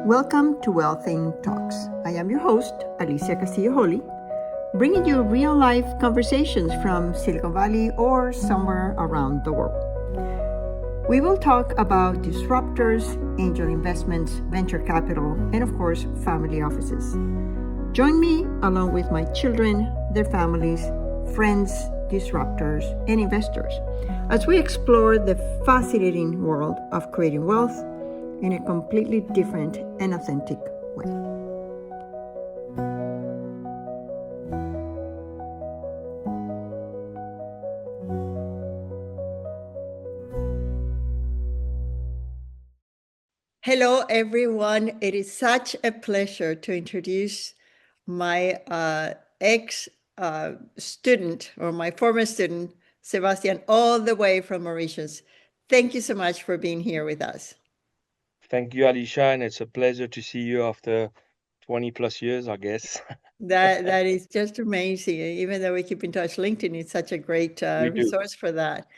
Welcome to Wealthing Talks. I am your host, Alicia Castillo-Holley, bringing you real-life conversations from Silicon Valley or somewhere around the world. We will talk about disruptors, angel investments, venture capital, and of course, family offices. Join me along with my children, their families, friends, disruptors, and investors as we explore the fascinating world of creating wealth in a completely different and authentic way. Hello, everyone. It is such a pleasure to introduce my ex-student or my former student, Sebastien, all the way from Mauritius. Thank you so much for being here with us. Thank you, Alicia, and it's a pleasure to see you after 20 plus years, I guess. That is just amazing. Even though we keep in touch, LinkedIn is such a great We do. resource for that.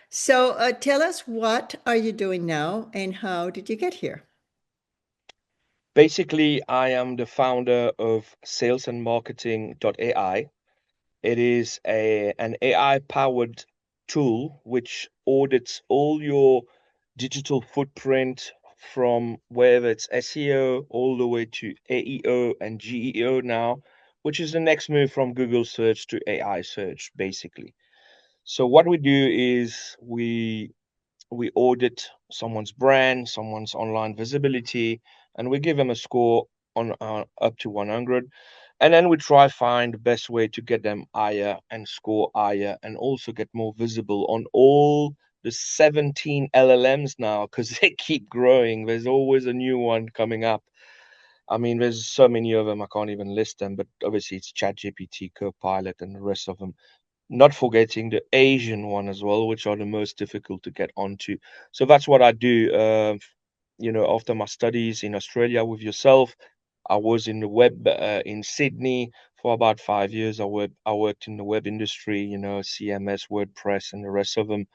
So tell us, what are you doing now and how did you get here? Basically, I am the founder of salesandmarketing.ai. It is an AI-powered tool which audits all your digital footprint from whether it's SEO all the way to AEO and GEO now, which is the next move from Google search to AI search, basically. So what we do is we audit someone's brand, someone's online visibility, and we give them a score on up to 100. And then we try find the best way to get them higher and score higher and also get more visible on all the 17 LLMs now because they keep growing. There's always a new one coming up. I mean, there's so many of them, I can't even list them, but obviously it's ChatGPT, Copilot, and the rest of them, not forgetting the Asian one as well, which are the most difficult to get onto. So that's what I do. After my studies in Australia with yourself, I was in the web in Sydney for about 5 years. I worked in the web industry, CMS, WordPress, and the rest of them,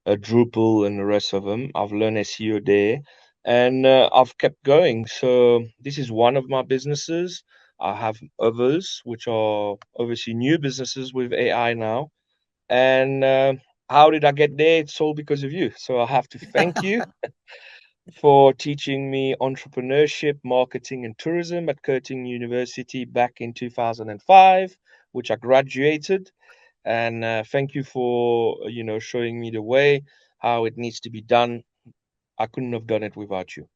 Drupal, and the rest of them. I've learned SEO there, and I've kept going. So this is one of my businesses. I have others, which are obviously new businesses with AI now. And how did I get there? It's all because of you. So I have to thank you for teaching me entrepreneurship, marketing, and tourism at Curtin University back in 2005, which I graduated. And thank you for showing me the way how it needs to be done. I couldn't have done it without you.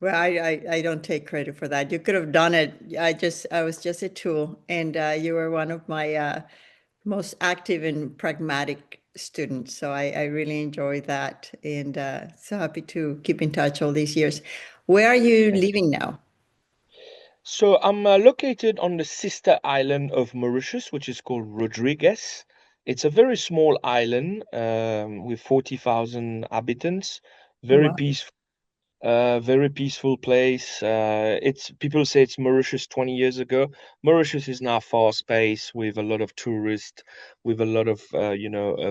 Well, I don't take credit for that. You could have done it. I was just a tool, and you were one of my most active and pragmatic students. So I really enjoy that, and so happy to keep in touch all these years. Where are you Thank you. living now? So I'm located on the sister island of Mauritius, which is called Rodrigues. It's a very small island with 40,000 inhabitants. Very Wow. peaceful. Very peaceful place. It's people say it's Mauritius 20 years ago. Mauritius is now fast paced with a lot of tourists, with a lot of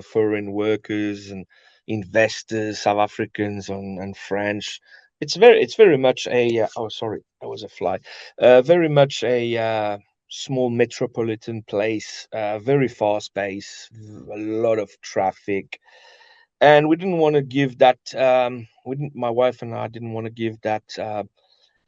foreign workers and investors, South Africans and French. It's very much a oh sorry, that was a fly. Very much a small metropolitan place. Very fast paced, a lot of traffic, and we didn't want to give that we didn't my wife and I didn't want to give that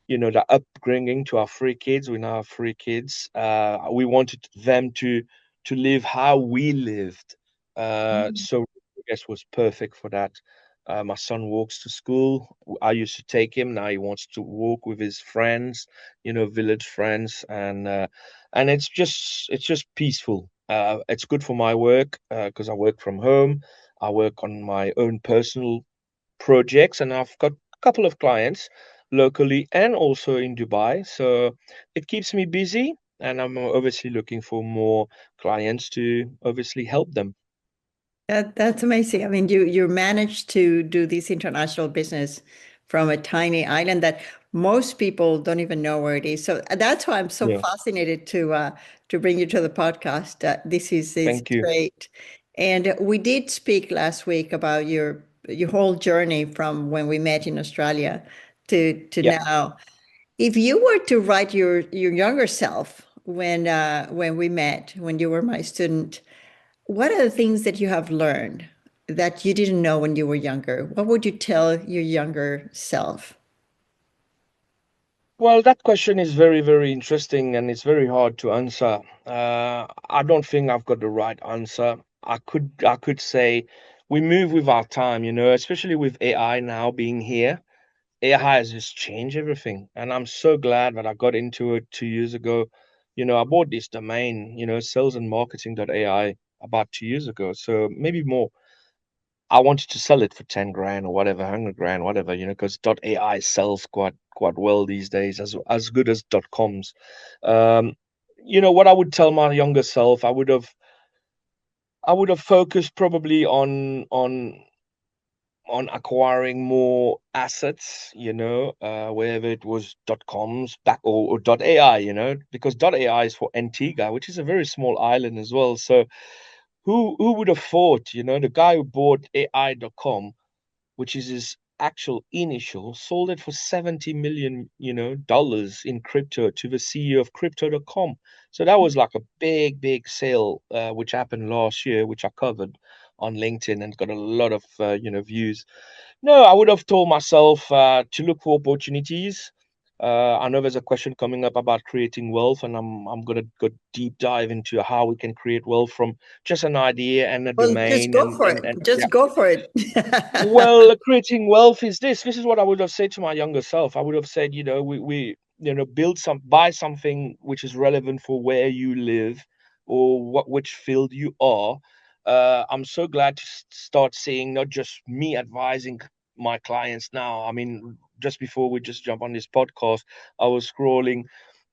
the upbringing to our three kids. We now have three kids. We wanted them to live how we lived. So I guess was perfect for that. My son walks to school. I used to take him. Now he wants to walk with his friends, village friends, and it's just peaceful. It's good for my work because I work from home. I work on my own personal projects, and I've got a couple of clients locally and also in Dubai. So it keeps me busy, and I'm obviously looking for more clients to obviously help them. That's amazing. I mean, you managed to do this international business from a tiny island that most people don't even know where it is. So that's why I'm so Yeah, fascinated to bring you to the podcast. This is thank you. great. And we did speak last week about your your whole journey from when we met in Australia to Yeah. now. If you were to write your younger self when we met, when you were my student, what are the things that you have learned that you didn't know when you were younger? What would you tell your younger self? Well, that question is very, very interesting and it's very hard to answer. I don't think I've got the right answer. I could say we move with our time, especially with AI now being here. AI has just changed everything. And I'm so glad that I got into it 2 years ago. I bought this domain, salesandmarketing.ai about 2 years ago. So maybe more. I wanted to sell it for 10 grand or whatever, 100 grand, whatever, because .ai sells quite well these days, as good as .coms. Um, what I would tell my younger self, I would have focused probably on acquiring more assets, whether it was .coms back or .ai, because .ai is for Antigua, which is a very small island as well. So who would have thought, the guy who bought AI.com, which is his actual initial, sold it for 70 million, dollars in crypto to the CEO of crypto.com. So that was like a big, big sale, which happened last year, which I covered on LinkedIn and got a lot of, views. No, I would have told myself to look for opportunities. I know there's a question coming up about creating wealth, and I'm gonna go deep dive into how we can create wealth from just an idea and a Well, just domain go for it. and yeah. Just go for it. Well, creating wealth is this. This is what I would have said to my younger self. I would have said, we buy something which is relevant for where you live or which field you are. I'm so glad to start seeing not just me advising my clients now. I mean, just before we just jump on this podcast, I was scrolling,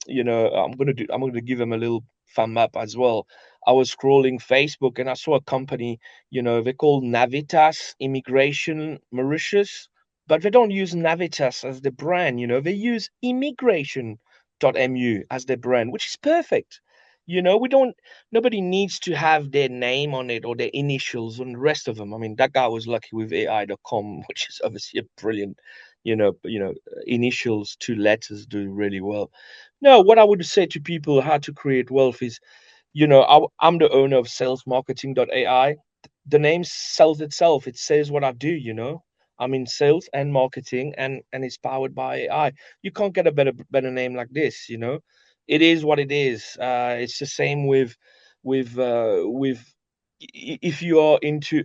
I'm gonna give them a little thumb up as well. I was scrolling Facebook and I saw a company, they call Navitas Immigration Mauritius, but they don't use Navitas as the brand, they use immigration.mu as their brand, which is perfect. We don't, nobody needs to have their name on it or their initials on the rest of them. I mean, that guy was lucky with AI.com, which is obviously a brilliant, initials, two letters do really well. No, what I would say to people how to create wealth is, I'm the owner of salesmarketing.ai. The name sells itself. It says what I do. I'm in sales and marketing, and it's powered by AI. You can't get a better name like this. It is what it is. It's the same with if you are into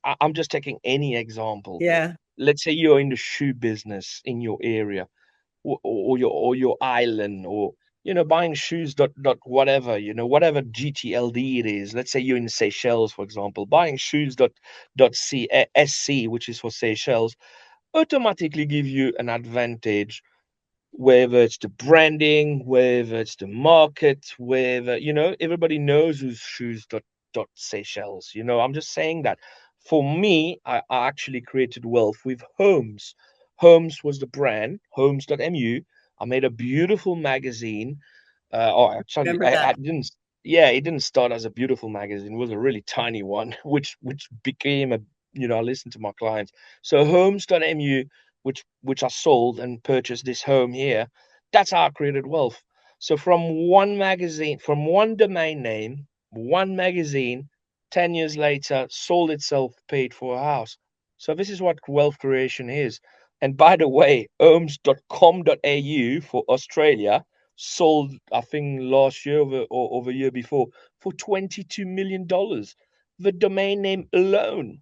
I'm just taking any example. Yeah. Let's say you're in the shoe business in your area or your island, or buying shoes dot whatever, whatever GTLD it is. Let's say you're in Seychelles, for example, buying shoes dot SC, which is for Seychelles, automatically give you an advantage, whether it's the branding, whether it's the market, whether, everybody knows whose shoes dot Seychelles. I'm just saying that for me, I actually created wealth with Homes. Homes was the brand, homes.mu. I made a beautiful magazine. Actually, Remember I that. didn't. Yeah, it didn't start as a beautiful magazine. It was a really tiny one, which became a. I listened to my clients. So homes.mu, which I sold and purchased this home here. That's how I created wealth. So from one magazine, from one domain name, one magazine, 10 years later, sold itself, paid for a house. So this is what wealth creation is. And by the way, homes.com.au for Australia sold, I think, last year or the year before for $22 million. The domain name alone.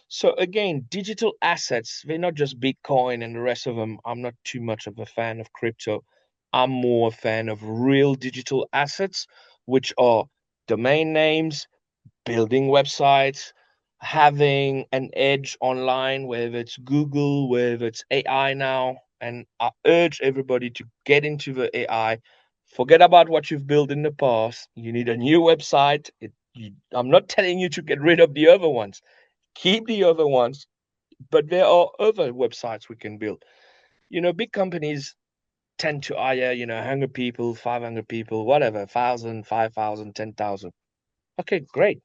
So again, digital assets, they're not just Bitcoin and the rest of them. I'm not too much of a fan of crypto. I'm more a fan of real digital assets, which are domain names, building websites, having an edge online, whether it's Google, whether it's AI now. And I urge everybody to get into the AI. Forget about what you've built in the past. You need a new website. I'm not telling you to get rid of the other ones. Keep the other ones, but there are other websites we can build. Big companies tend to hire, 100 people, 500 people, whatever, 1,000, 5,000, 10,000. Okay, great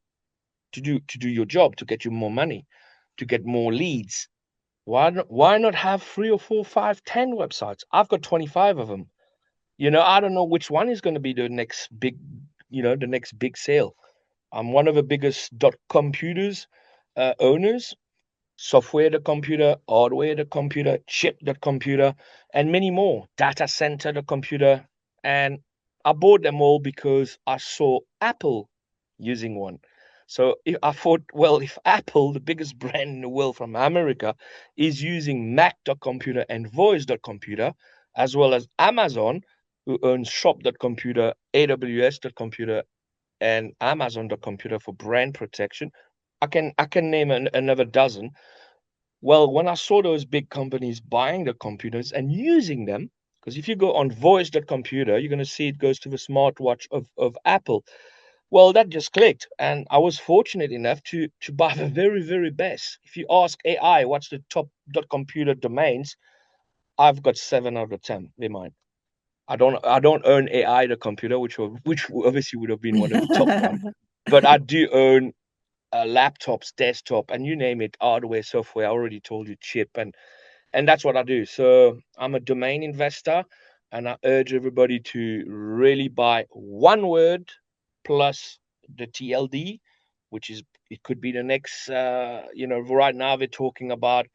to do your job to get you more money. to get more leads. Why not have 3 or 4, 5, 10 websites? I've got 25 of them. I don't know which one is going to be the next big, the next big sale. I'm one of the biggest computers owners, software the computer, hardware the computer, chip the computer, and many more, data center the computer. And I bought them all because I saw Apple using one. So I thought, well, if Apple, the biggest brand in the world from America, is using Mac.computer and Voice.computer, as well as Amazon, who owns Shop.computer, AWS.computer, and Amazon.computer for brand protection, I can name another dozen. Well, when I saw those big companies buying the computers and using them, because if you go on voice.computer, you're going to see it goes to the smartwatch of Apple. Well, that just clicked. And I was fortunate enough to buy the very, very best. If you ask AI, what's the top computer domains, I've got 7 out of 10 in mine. I don't own AI the computer, which obviously would have been one of the top one, but I do own laptops, desktop, and you name it, hardware, software. I already told you chip, and that's what I do. So I'm a domain investor, and I urge everybody to really buy one word plus the TLD, which is it could be the next. Right now they're talking about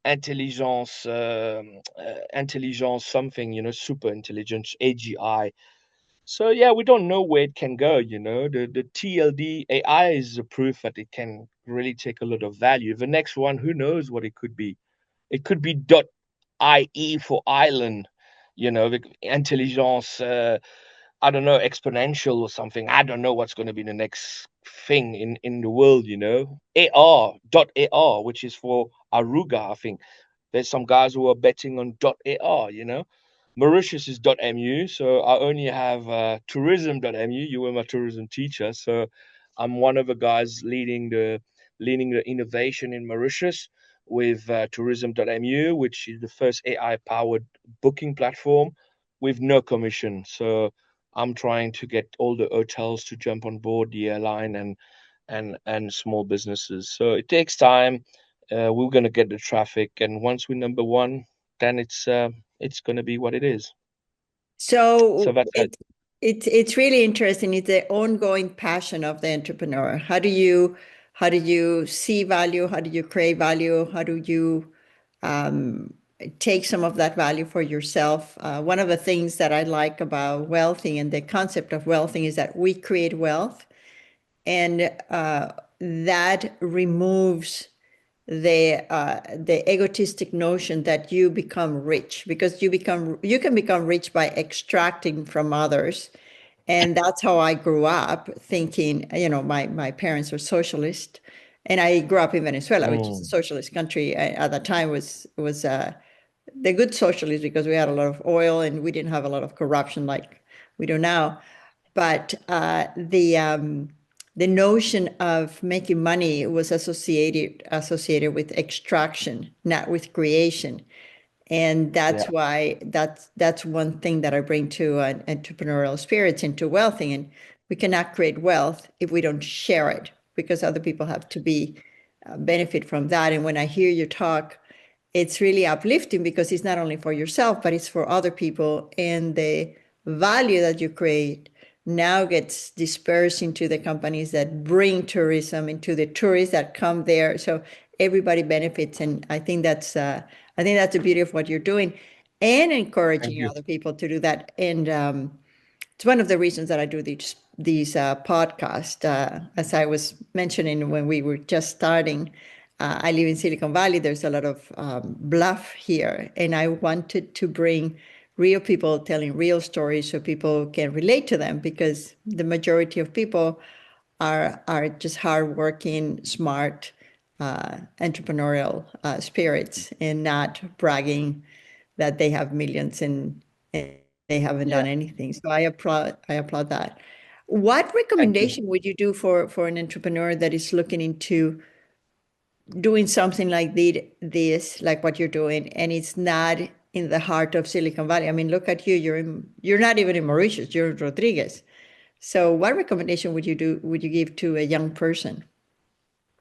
intelligence, intelligence something, super intelligence, AGI. So yeah, we don't know where it can go. The TLD AI is the proof that it can really take a lot of value. The next one, who knows what it could be? It could be .ie for island, the intelligence. I don't know, exponential or something. I don't know what's going to be the next thing in the world. AR, which is for Aruga, I think. There's some guys who are betting on .ar. Mauritius is .mu, so I only have tourism.mu. You were my tourism teacher, so I'm one of the guys leading the innovation in Mauritius with tourism.mu, which is the first AI-powered booking platform with no commission. So I'm trying to get all the hotels to jump on board the airline and small businesses. So it takes time. We're going to get the traffic, and once we're number one, then it's going to be what it is. So So that's it. it's really interesting. It's the ongoing passion of the entrepreneur. How do you see value? How do you create value? How do you um, take some of that value for yourself? One of the things that I like about wealthing and the concept of wealthing is that we create wealth, and that removes the egotistic notion that you become rich, because you can become rich by extracting from others. And that's how I grew up thinking. My parents were socialist, and I grew up in Venezuela, which is a Mm, socialist country. At that time was the good socialist, because we had a lot of oil and we didn't have a lot of corruption like we do now. But the notion of making money was associated with extraction, not with creation. And that's yeah, why that's one thing that I bring to an entrepreneurial spirit into wealthing. And we cannot create wealth if we don't share it, because other people have to be benefit from that. And when I hear you talk, it's really uplifting, because it's not only for yourself, but it's for other people. And the value that you create now gets dispersed into the companies that bring tourism, into the tourists that come there. So everybody benefits. And I think that's the beauty of what you're doing, and thank encouraging you. other people to do that. And it's one of the reasons that I do these podcasts. As I was mentioning when we were just starting, I live in Silicon Valley. There's a lot of bluff here, and I wanted to bring real people telling real stories so people can relate to them, because the majority of people are just hardworking, smart, entrepreneurial spirits, and not bragging that they have millions and they haven't Yeah, done anything. So I applaud that. What thank you. recommendation would you do for an entrepreneur that is looking into doing something like this, like what you're doing, and it's not in the heart of Silicon Valley? I mean, look at you. You're not even in Mauritius. You're in Rodrigues. So what recommendation would you give to a young person?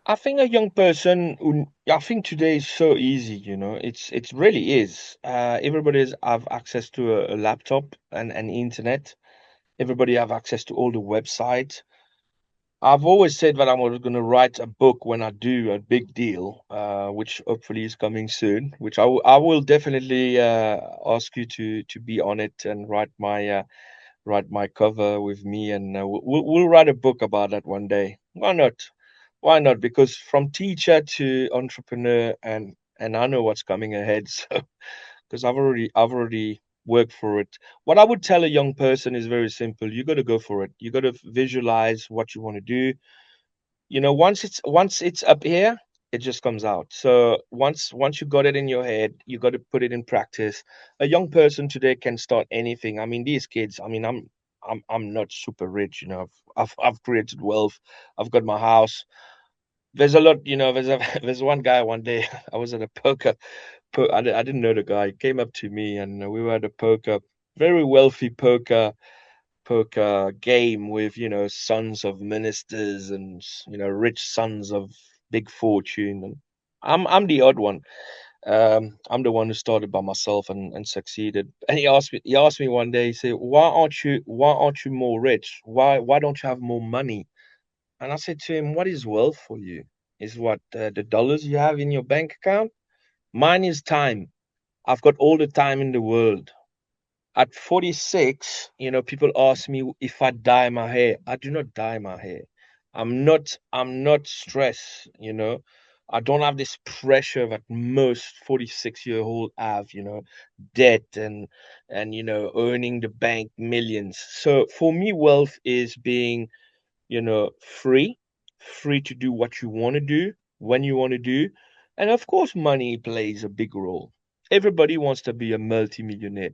I think a young person, I think today is so easy, it really is. Everybody have access to a laptop and internet. Everybody have access to all the websites. I've always said that I'm going to write a book when I do a big deal, which hopefully is coming soon, which I will definitely ask you to be on it and write my cover with me, and we'll write a book about that one day. Why not? Why not? Because from teacher to entrepreneur, and I know what's coming ahead. So because I've already worked for it. What I would tell a young person is very simple. You got to go for it. You got to visualize what you want to do. Once it's up here, it just comes out. So once you got it in your head, you got to put it in practice. A young person today can start anything. I mean, these kids. I mean, I'm not super rich. I've created wealth. I've got my house. There's a lot. There's one guy one day. I was at a I didn't know the guy. He came up to me and we were at a very wealthy poker game with sons of ministers and rich sons of big fortune, and I'm the odd one. I'm the one who started by myself and succeeded. And he asked me one day, he said, why aren't you more rich? Why don't you have more money? And I said to him, what is wealth for you? Is what the dollars you have in your bank account? Mine is time. I've got all the time in the world. At 46, people ask me if I dye my hair. I do not dye my hair. I'm not stressed. I don't have this pressure that most 46-year-old have, debt and earning the bank millions. So for me, wealth is being, free, free to do what you want to do, when you want to do. And of course, money plays a big role. Everybody wants to be a multimillionaire.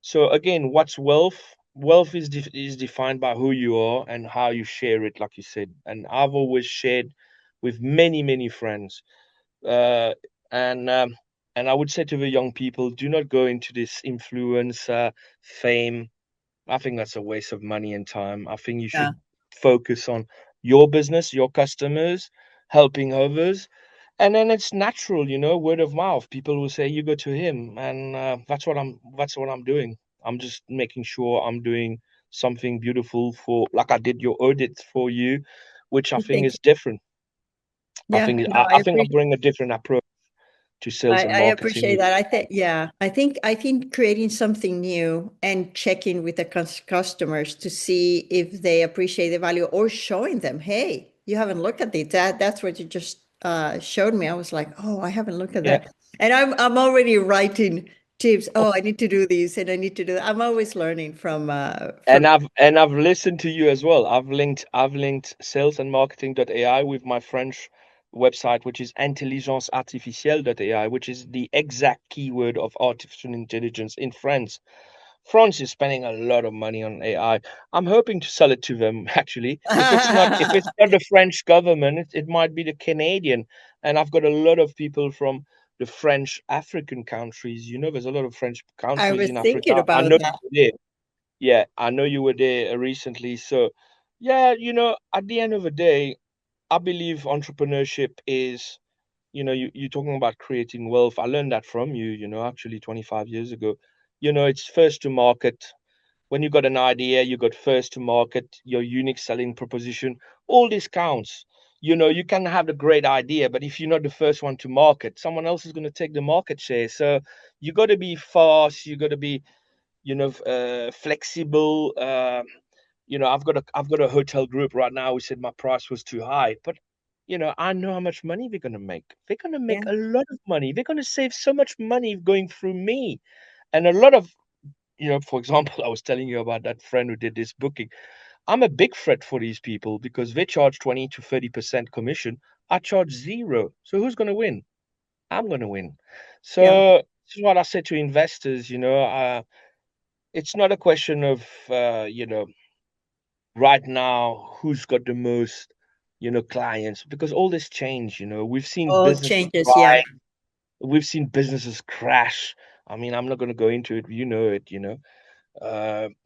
So again, what's wealth? Wealth is defined by who you are and how you share it, like you said. And I've always shared with many, many friends. Uh, and and I would say to the young people, do not go into this influencer fame. I think that's a waste of money and time. I think you Yeah, should focus on your business, your customers, helping others, and then it's natural, word of mouth. People will say you go to him, and that's what I'm doing. I'm just making sure I'm doing something beautiful for, like I did your audit for you, which I I think think. is different. I Yeah, think no, I, I I think I appreciate. bring a different approach to sales and I marketing, appreciate which that. I think, yeah, I think creating something new and checking with the customers to see if they appreciate the value, or showing them, hey, you haven't looked at it. That's what you just showed me. I was like, oh, I haven't looked at yeah. that. And I'm already writing tips. Oh, I need to do this and I need to do that. I'm always learning from. And I've listened to you as well. I've linked salesandmarketing.ai with my French website, which is intelligence artificielle.ai, which is the exact keyword of artificial intelligence in France. France is spending a lot of money on AI. I'm hoping to sell it to them actually. If it's not the French government, it might be the Canadian. And I've got a lot of people from the French African countries. There's a lot of French I countries was in thinking Africa. I about know that. you're there. Yeah, I know you were there recently. So, yeah, at the end of the day, I believe entrepreneurship is, you're talking about creating wealth. I learned that from you, actually 25 years ago. It's first to market. When you got an idea, you got first to market, your unique selling proposition. All this counts. You can have a great idea, but if you're not the first one to market, someone else is going to take the market share. So you got to be fast. You got to be flexible. I've got a hotel group right now who said my price was too high, but I know how much money they're gonna make. They're gonna make Yeah. a lot of money. They're gonna save so much money going through me, and a lot of for example, I was telling you about that friend who did this booking. I'm a big threat for these people because they charge 20 to 30% commission. I charge zero. So who's gonna win? I'm gonna win. Yeah. So this is what I said to investors. It's not a question of right now who's got the most clients, because all this change. We've seen All businesses changes. Yeah. thrive, we've seen businesses crash. I mean, I'm not going to go into it,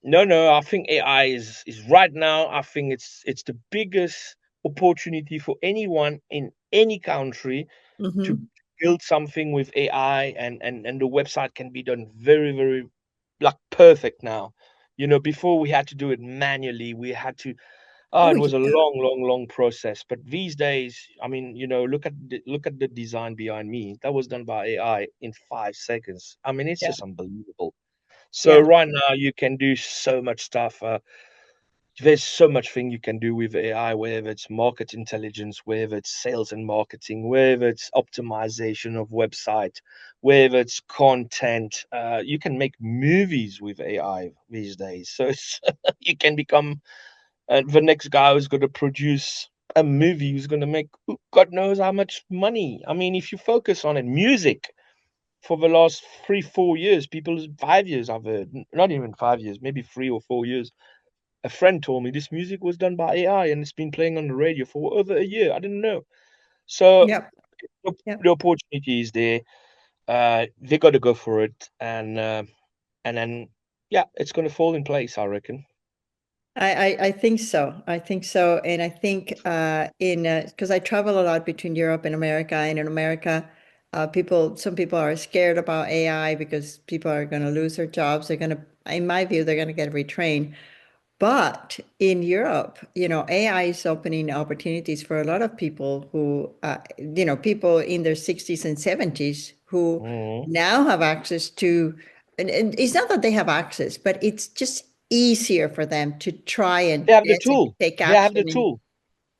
no, I think AI is right now, I think it's the biggest opportunity for anyone in any country to Hmm. build something with AI, and the website can be done very, very like perfect now. Before we had to do it manually. We had to Oh it was a yeah, long, long, long process. But these days, I mean, look at the design behind me. That was done by AI in 5 seconds. I mean, it's yeah, just unbelievable. So yeah. right now you can do so much stuff. There's so much thing you can do with AI, whether it's market intelligence, whether it's sales and marketing, whether it's optimization of website, whether it's content. You can make movies with AI these days. So you can become the next guy who's going to produce a movie who's going to make God knows how much money. I mean, if you focus on it, music for the last 3, 4 years, 5 years, I've heard, not even 5 years, maybe 3 or 4 years. A friend told me this music was done by AI and it's been playing on the radio for over a year. I didn't know. So Yep. the, Yep. the opportunity is there. They got to go for it, and then yeah, it's going to fall in place, I reckon. I think so. I think so. And I think in because I travel a lot between Europe and America, and in America, some people are scared about AI because people are going to lose their jobs. They're going to, in my view, they're going to get retrained. But in Europe, AI is opening opportunities for a lot of people who, people in their 60s and 70s who Mhm. now have access to, and it's not that they have access, but it's just easier for them to try and They have the test and tool. take They have action. the tool.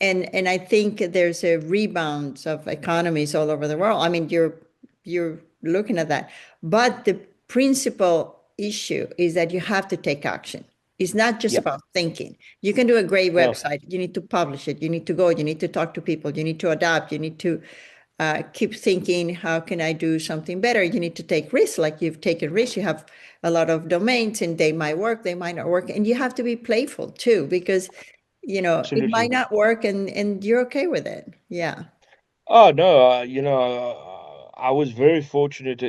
And I think there's a rebound of economies all over the world. I mean, you're looking at that. But the principal issue is that you have to take action. It's not just Yep. about thinking. You can do a great No, website. You need to publish it. You need to go. You need to talk to people. You need to adapt. You need to keep thinking, how can I do something better? You need to take risks, like you've taken risks. You have a lot of domains and they might work, they might not work. And you have to be playful too, because it absolutely. might not work and you're okay with it. Yeah. Oh no, I was very fortunate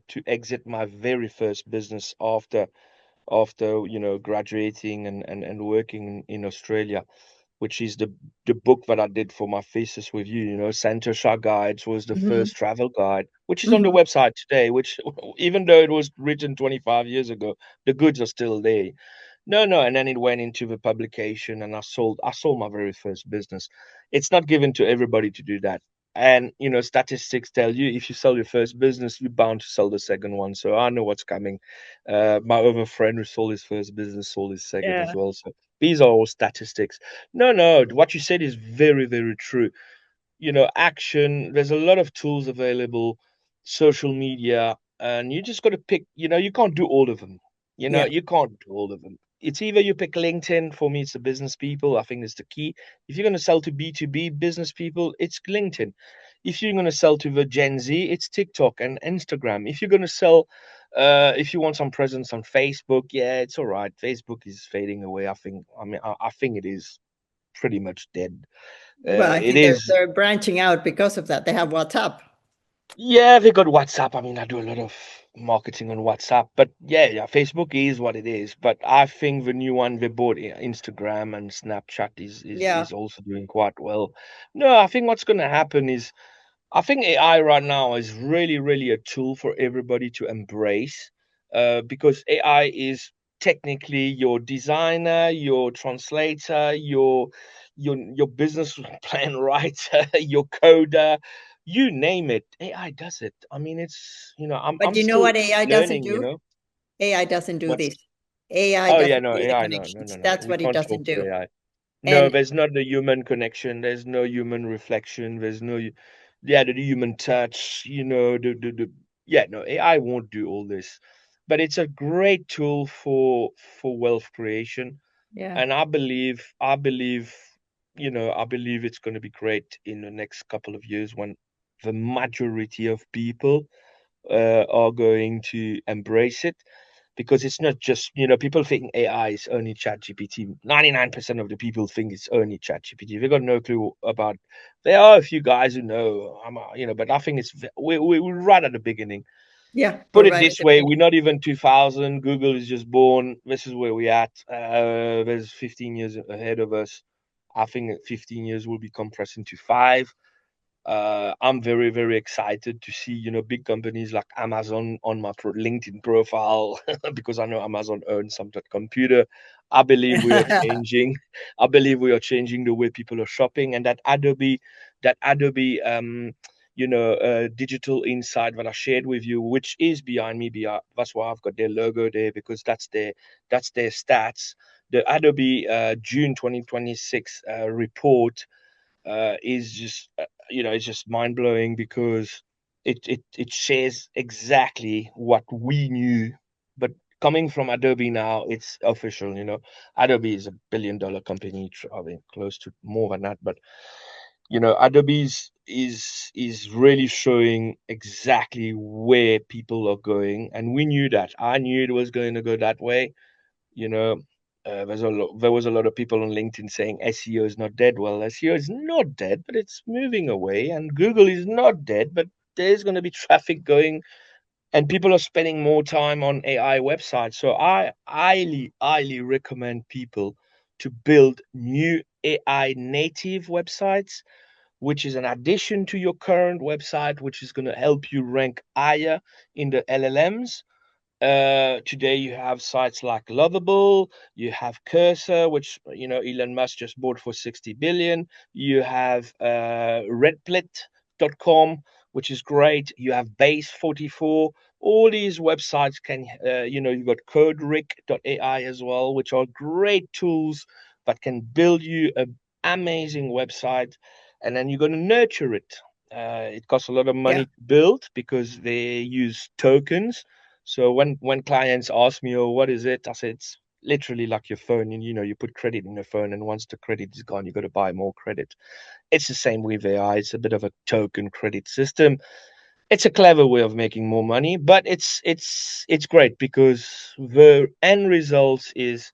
to exit my very first business after graduating and working in Australia, which is the book that I did for my thesis with you. Santosha Guides was the Hmm. first travel guide, which is on the Hmm. website today. Which, even though it was written 25 years ago, the goods are still there. No, no, and then it went into the publication, and I sold my very first business. It's not given to everybody to do that. And statistics tell you if you sell your first business, you're bound to sell the second one. So I know what's coming. My other friend who sold his first business sold his second as Yeah. well. So these are all statistics. No, no, what you said is very, very true. Action. There's a lot of tools available, social media, and you just got to pick. You can't do all of them. Yeah. You can't do all of them. It's either you pick LinkedIn. For me, it's the business people. I think that's the key. If you're going to sell to B2B business people, it's LinkedIn. If you're going to sell to the Gen Z, it's TikTok and Instagram. If you're going to sell, if you want some presence on Facebook, yeah, it's all right. Facebook is fading away. I think. I mean, I think it is pretty much dead. Well, I It think they're is. they're branching out because of that. They have WhatsApp. Yeah, they got WhatsApp. I mean, I do a lot of marketing on WhatsApp, but yeah, Facebook is what it is. But I think the new one they bought, Instagram and Snapchat, is Yeah. also doing quite well. No, I think what's going to happen is I think AI right now is really, really a tool for everybody to embrace, because AI is technically your designer, your translator, your business plan writer, your coder, you name it. AI does it. I mean, it's But I'm you know still what AI doesn't learning. do? AI doesn't do What's this. AI Oh yeah, doesn't no do the AI, no, no, connections. no, no. That's We what it can't doesn't talk to do. AI. No, And there's not the human connection. There's no human reflection. There's no, yeah, the human touch. Yeah, no, AI won't do all this, but it's a great tool for wealth creation, yeah. and I believe it's going to be great in the next couple of years when the majority of people are going to embrace it, because it's not just, people think AI is only ChatGPT. 99% of the people think it's only ChatGPT. They got no clue about. There are a few guys who know, but I think we're right at the beginning. Yeah. Put We're it right at this the way: we're beginning. not even 2000. Google is just born. This is where we're at. There's 15 years ahead of us. I think 15 years will be compressed into 5. I'm very, very excited to see, big companies like Amazon on my LinkedIn profile because I know Amazon owns some.computer. I believe we are changing. I believe we are changing the way people are shopping, and that Adobe, digital insight that I shared with you, which is behind me. That's why I've got their logo there, because that's their stats. The Adobe June 2026 report is just it's just mind blowing, because it shares exactly what we knew, but coming from Adobe now, it's official. Adobe is $1 billion company. I mean, close to more than that, but Adobe's is really showing exactly where people are going, and we knew that. I knew it was going to go that way. you know there was a lot of people on LinkedIn saying SEO is not dead. Well, SEO is not dead, but it's moving away, and Google is not dead, but there's going to be traffic going, and people are spending more time on AI websites. So I highly recommend people to build new AI native websites, which is an addition to your current website, which is going to help you rank higher in the LLMs. Today you have sites like Lovable, you have Cursor, which Elon Musk just bought for 60 billion. You have redplit.com, which is great. You have Base 44. All these websites can, you've got CodeRick.ai as well, which are great tools that can build you an amazing website, and then you're going to nurture it. It costs a lot of Yeah. money to build because they use tokens. So when clients ask me, "Oh, what is it?" I say it's literally like your phone. And you put credit in your phone, and once the credit is gone, you got to buy more credit. It's the same with AI. It's a bit of a token credit system. It's a clever way of making more money, but it's great because the end result is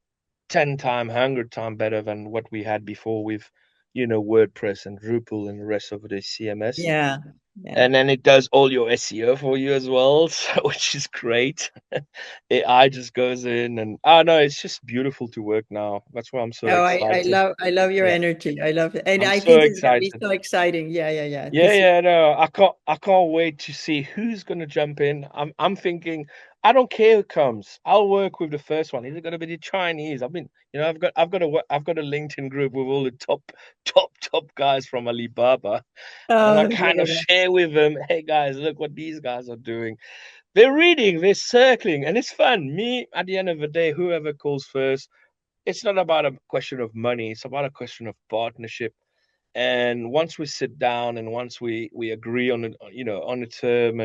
10 times, 100 times better than what we had before with WordPress and Drupal and the rest of the CMS. Yeah. Yeah. And then it does all your SEO for you as well, so, which is great. AI just goes in, and no, it's just beautiful to work now. That's why I'm so Oh, I excited. love your Yeah, energy. I love it. And I'm I so think it's gonna be excited. so exciting. Yeah, yeah, yeah. To Yeah, see. yeah, no, I can't wait to see who's gonna jump in. I'm thinking, I don't care who comes. I'll work with the first one. Is it gonna be the Chinese? I've got a LinkedIn group with all the top guys from Alibaba, and I Oh, yeah, kind yeah, of yeah. share with them, hey guys, look what these guys are doing. They're reading, they're circling, and it's fun. Me, at the end of the day, whoever calls first, it's not about a question of money. It's about a question of partnership. And once we sit down, and once we agree on on a term,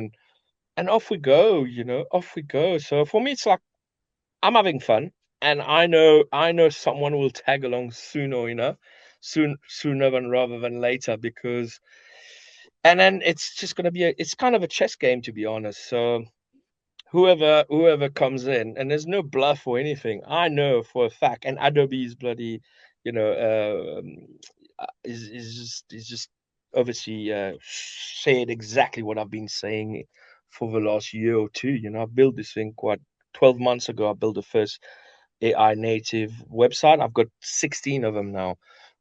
and off we go, off we go. So for me, it's like I'm having fun, and I know someone will tag along sooner, sooner than rather than later, because and then it's just gonna be it's kind of a chess game, to be honest. So whoever comes in, and there's no bluff or anything. I know for a fact, and Adobe is bloody, you know, is just obviously said exactly what I've been saying for the last year or two. I built this thing quite 12 months ago. I built the first AI native website. I've got 16 of them now.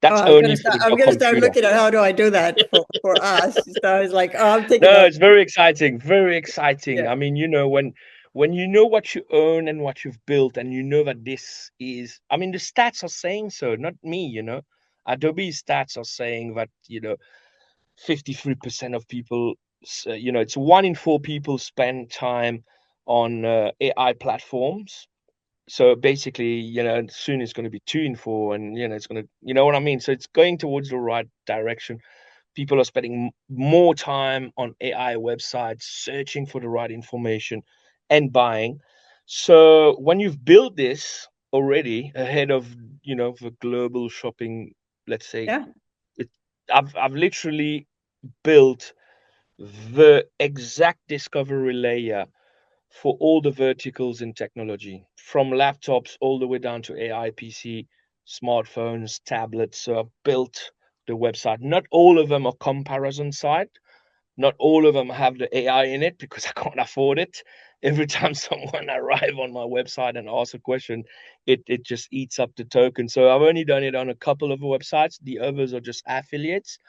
Oh, That's I was only gonna for start. the I'm dot gonna start computer. looking at how do I do that for us. So I was like, oh, I'm thinking No, about it's very exciting. Very exciting. yeah. I mean, when you know what you own and what you've built, and you know that this is, I mean, the stats are saying so, not me. Adobe stats are saying that, 53% of people, it's 1 in 4 people spend time on AI platforms. So basically, soon it's going to be 2 in 4, and it's going to, you know what I mean? So it's going towards the right direction. People are spending more time on AI websites, searching for the right information and buying. So when you've built this already ahead of, the global shopping, let's say, Yeah. it, I've literally built the exact discovery layer for all the verticals in technology, from laptops all the way down to AI PC, smartphones, tablets. So I built the website. Not all of them are comparison site, Not all of them have the AI in it because I can't afford it. Every time someone arrive on my website and ask a question, it just eats up the token. So I've only done it on a couple of websites. The others are just affiliates.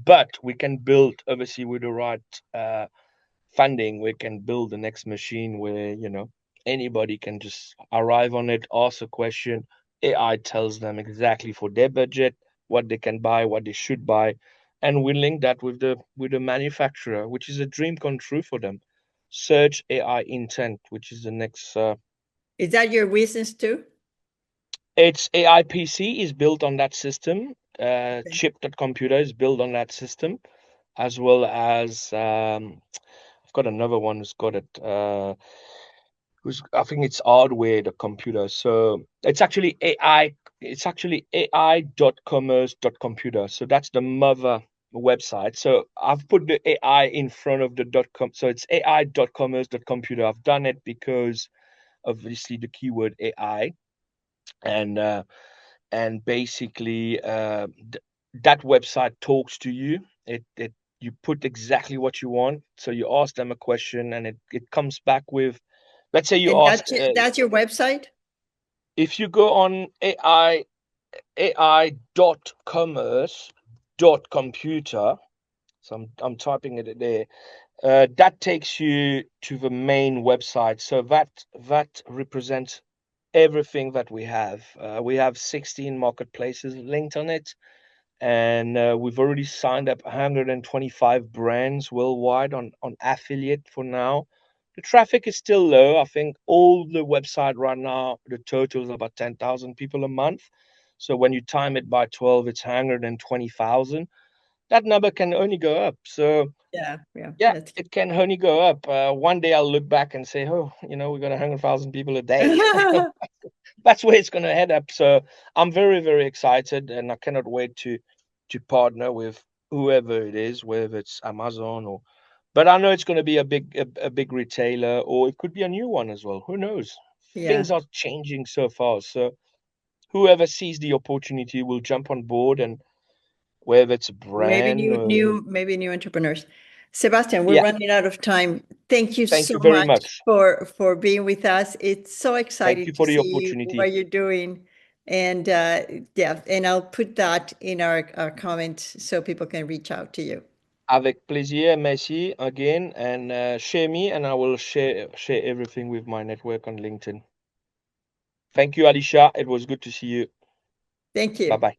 But we can build, obviously, with the right funding, we can build the next machine where, anybody can just arrive on it, ask a question. AI tells them exactly for their budget what they can buy, what they should buy, and we link that with the manufacturer, which is a dream come true for them. Search AI intent, which is the next. Is that your business too? It's AI PC is built on that system. Chip.computer is built on that system, as well as I've got another one who's got it. I think it's hardware, the computer. So it's actually AI. It's actually AI.commerce.computer. So that's the mother website. So I've put the AI in front of the .com. So it's AI.commerce.computer. I've done it because obviously the keyword AI, and basically that website talks to you. It you put exactly what you want. So you ask them a question, and it comes back with, let's say you And ask, that's your website? if you go on AI.commerce.computer, so I'm typing it there, that takes you to the main website. So that represents everything that we have. We have 16 marketplaces linked on it, and we've already signed up 125 brands worldwide on affiliate for now. The traffic is still low. I think all the website right now, the total is about 10,000 people a month. So when you time it by 12, it's 120,000. That number can only go up. So Yeah, yeah, that's it can only go up. One day I'll look back and say, oh, we got 100,000 people a day. good. That's where it's going to head up. So I'm very, very excited, and I cannot wait to partner with whoever it is, whether it's Amazon or. But I know it's going to be a big retailer, or it could be a new one as well. Who knows? Yeah. Things are changing so fast. So whoever sees the opportunity will jump on board, and whether it's a Maybe brand or. maybe new entrepreneurs. Sebastian, we're Yeah, running out of time. Thank you thank so you very much much. for being with us. It's so Thank exciting you to for the see opportunity. what you're doing. And yeah, and I'll put that in our comments so people can reach out to you. Avec plaisir, merci again, and share me, and I will share everything with my network on LinkedIn. Thank you, Alicia. It was good to see you. Thank Bye you. bye.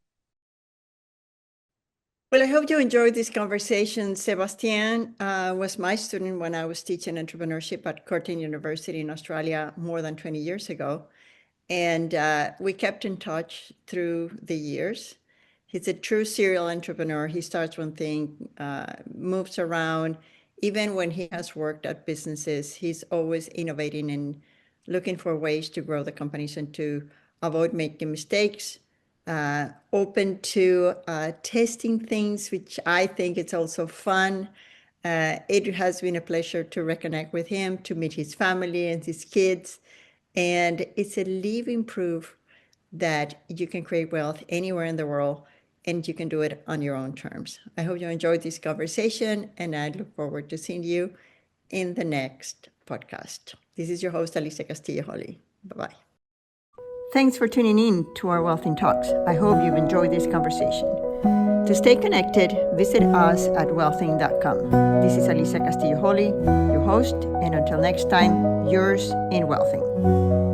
Well, I hope you enjoyed this conversation. Sebastien was my student when I was teaching entrepreneurship at Curtin University in Australia more than 20 years ago. And we kept in touch through the years. He's a true serial entrepreneur. He starts one thing, moves around. Even when he has worked at businesses, he's always innovating and looking for ways to grow the companies and to avoid making mistakes. Open to testing things, which I think it's also fun. It has been a pleasure to reconnect with him, to meet his family and his kids. And it's a living proof that you can create wealth anywhere in the world and you can do it on your own terms. I hope you enjoyed this conversation, and I look forward to seeing you in the next podcast. This is your host, Alicia Castillo-Holley. Bye-bye. Thanks for tuning in to our Wealth in Talks. I hope you've enjoyed this conversation. To stay connected, visit us at wealthing.com. This is Alicia Castillo-Holley, your host, and until next time, yours in Wealthing.